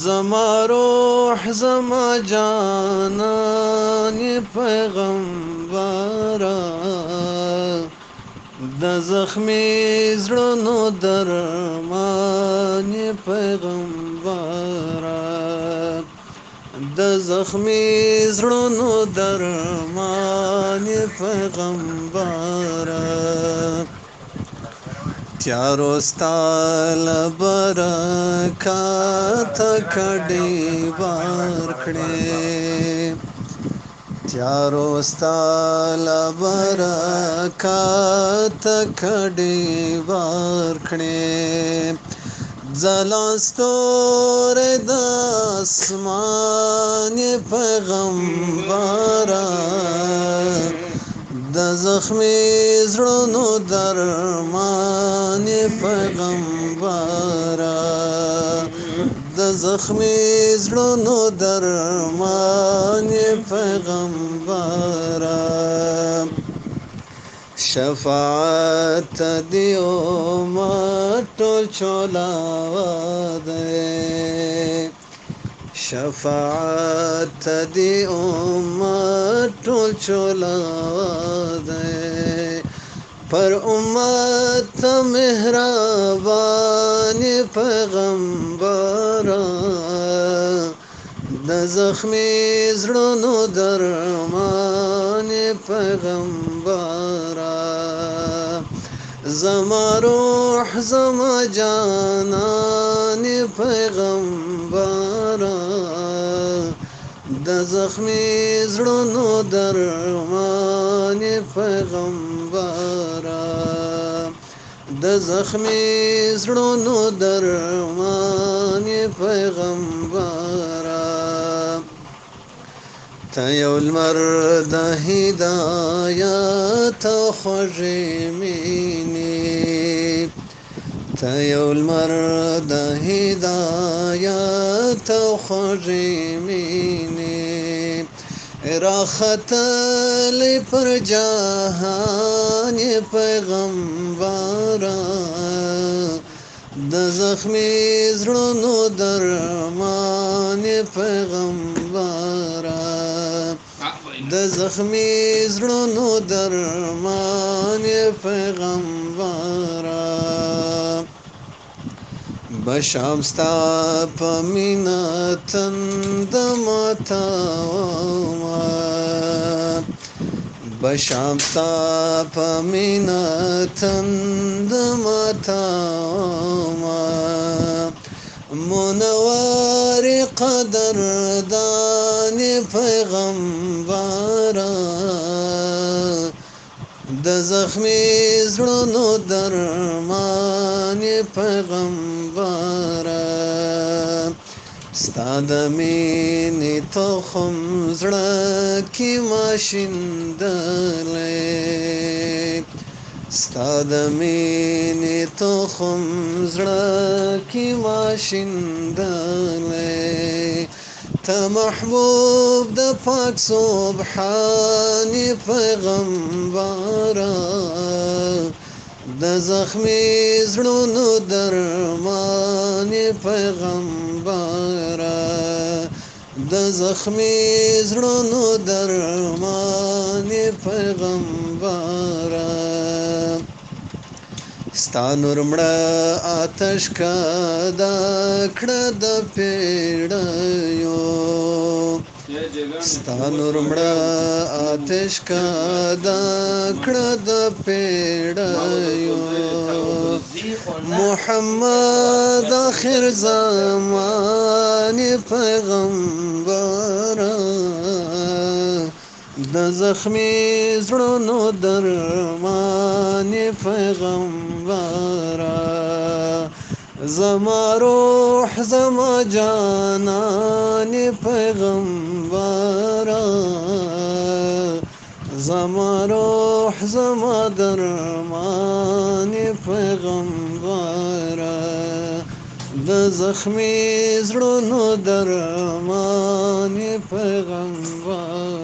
زما روح زما جانان پیغمبره د زخمی زړونو درمان پیغمبره د زخمی زړونو درمان پیغمبره تیارو ستال برکات کډي بار کړې تیارو ستال برکات کډي بار کړې زلاستور د اسمان پیغمبره د زخمی زړونو درمان پیغمبره د زخمی زړونو درمان پیغمبره شفاعت دی امت چولاوده شفاعت دی امت ټول چولاوده پر امت مهربان پیغمبره د زخمی زړونو درمان پیغمبره زما روح زما جانان پیغمبره د زخمی زړونو درمان پیغمبره د زخمی زړونو درمان پیغمبره ته یو لمر د هدایت خوږې مینې ته یو لمر د هدایت خوږې مینې راختلی پر جهان پیغمبره د زخمی زړونو درمان پیغمبره د زخمی زړونو درمان پیغمبره بشام ستا په مینه تند ماتومه بشام ستا په مینه تند ماتومه منور قدردان پیغمبره د زخمی زړونو درمان پیغمبره ستا د مینې تخم زړه کې ماشیندلی ستا د مینې تخم زړه کې ماشیندلی ته محبوب د پاک سبحان پیغمبره د زخمی زړونو درمان پیغمبره د زخمی زړونو درمان پیغمبره ستا نور مړه آتش کده کړه د پیړیو ستا نور مړه آتش کده کړه د پیړیو محمد آخر زمان پیغمبره د زخمی زړونو درمان پیغمبره زما روح زما جانان پیغمبره زما روح زما درمان پیغمبره د زخمی زړونو درمان پیغمبره